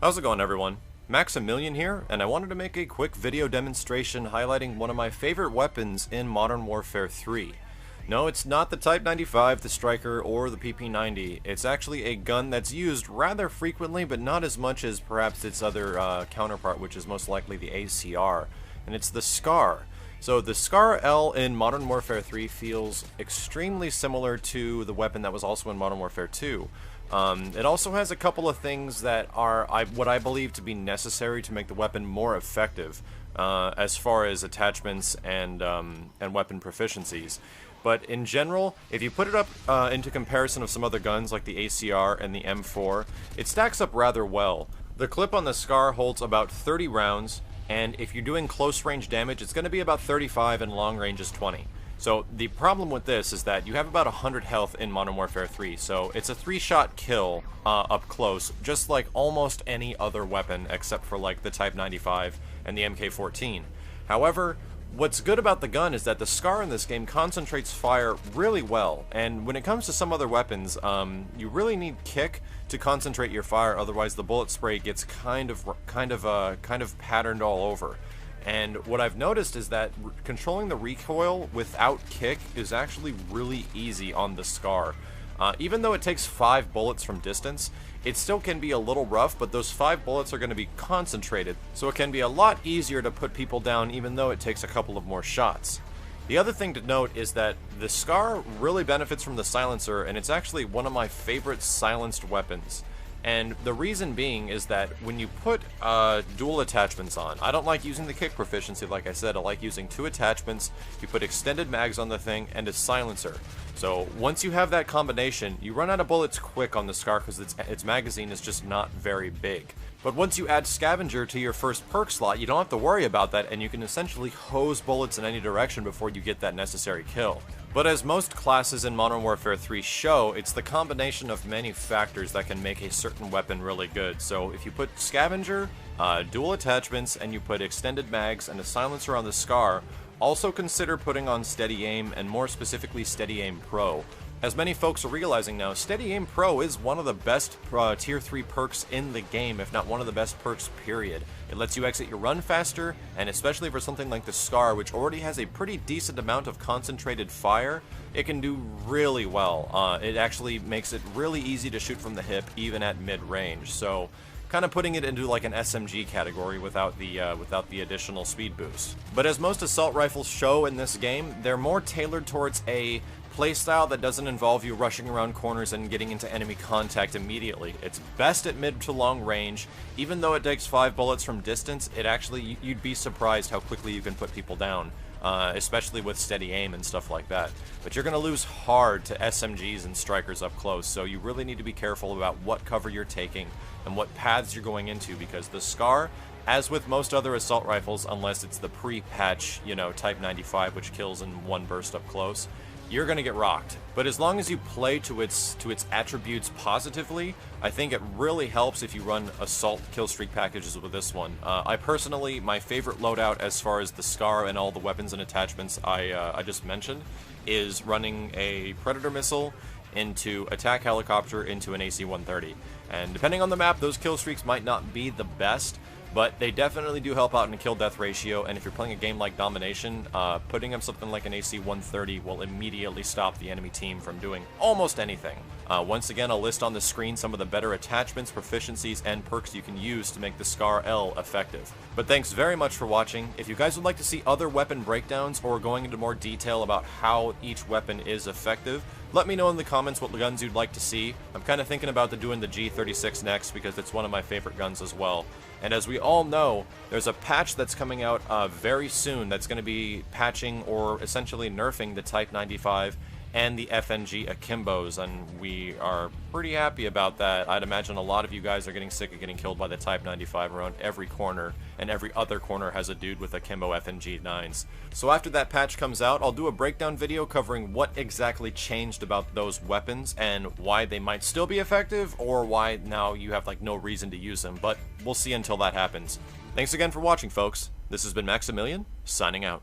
How's it going, everyone? Maximilian here, and I wanted to make a quick video demonstration highlighting one of my favorite weapons in Modern Warfare 3. No, it's not the Type 95, the Striker, or the PP90. It's actually a gun that's used rather frequently, but not as much as perhaps its other counterpart, which is most likely the ACR, and it's the SCAR. So the SCAR L in Modern Warfare 3 feels extremely similar to the weapon that was also in Modern Warfare 2. It also has a couple of things that are what I believe to be necessary to make the weapon more effective, as far as attachments and weapon proficiencies. But in general, if you put it up into comparison of some other guns like the ACR and the M4, it stacks up rather well. The clip on the SCAR holds about 30 rounds, and if you're doing close range damage, it's going to be about 35 and long range is 20. So the problem with this is that you have about 100 health in Modern Warfare 3, so it's a 3-shot kill up close, just like almost any other weapon except for like the Type 95 and the MK14. However, what's good about the gun is that the SCAR in this game concentrates fire really well, and when it comes to some other weapons, you really need kick to concentrate your fire, otherwise the bullet spray gets kind of patterned all over. And what I've noticed is that controlling the recoil without kick is actually really easy on the SCAR. Even though it takes 5 bullets from distance, it still can be a little rough, but those 5 bullets are going to be concentrated, so it can be a lot easier to put people down even though it takes a couple of more shots. The other thing to note is that the SCAR really benefits from the silencer, and it's actually one of my favorite silenced weapons. And the reason being is that when you put dual attachments on, I don't like using the kick proficiency like I said, I like using 2 attachments, you put extended mags on the thing, and a silencer. So once you have that combination, you run out of bullets quick on the SCAR because its magazine is just not very big. But once you add Scavenger to your first perk slot, you don't have to worry about that, and you can essentially hose bullets in any direction before you get that necessary kill. But as most classes in Modern Warfare 3 show, it's the combination of many factors that can make a certain weapon really good. So if you put Scavenger, dual attachments, and you put extended mags and a silencer on the SCAR, also consider putting on Steady Aim, and more specifically Steady Aim Pro. As many folks are realizing now, Steady Aim Pro is one of the best Tier 3 perks in the game, if not one of the best perks, period. It lets you exit your run faster, and especially for something like the SCAR, which already has a pretty decent amount of concentrated fire, it can do really well. It actually makes it really easy to shoot from the hip, even at mid-range, so kind of putting it into like an SMG category without the additional speed boost. But as most assault rifles show in this game, they're more tailored towards a playstyle that doesn't involve you rushing around corners and getting into enemy contact immediately. It's best at mid to long range. Even though it takes 5 bullets from distance, it actually, you'd be surprised how quickly you can put people down, especially with steady aim and stuff like that. But you're going to lose hard to SMGs and strikers up close, so you really need to be careful about what cover you're taking and what paths you're going into, because the SCAR, as with most other assault rifles, unless it's the pre-patch, Type 95, which kills in one burst up close, you're gonna get rocked. But as long as you play to its attributes positively, I think it really helps if you run assault killstreak packages with this one. I personally, my favorite loadout as far as the SCAR and all the weapons and attachments I just mentioned is running a Predator missile into attack helicopter into an AC-130. And depending on the map, those kill streaks might not be the best, but they definitely do help out in kill-death ratio, and if you're playing a game like Domination, putting up something like an AC-130 will immediately stop the enemy team from doing almost anything. Once again, I'll list on the screen some of the better attachments, proficiencies, and perks you can use to make the SCAR L effective. But thanks very much for watching. If you guys would like to see other weapon breakdowns or going into more detail about how each weapon is effective, let me know in the comments what guns you'd like to see. I'm kind of thinking about doing the G36 next because it's one of my favorite guns as well. And as we all know, there's a patch that's coming out very soon that's going to be patching or essentially nerfing the Type 95 and the FNG Akimbos, and we are pretty happy about that. I'd imagine a lot of you guys are getting sick of getting killed by the Type 95 around every corner, and every other corner has a dude with Akimbo FNG 9s. So after that patch comes out, I'll do a breakdown video covering what exactly changed about those weapons and why they might still be effective, or why now you have no reason to use them, but we'll see until that happens. Thanks again for watching, folks. This has been Maximilian, signing out.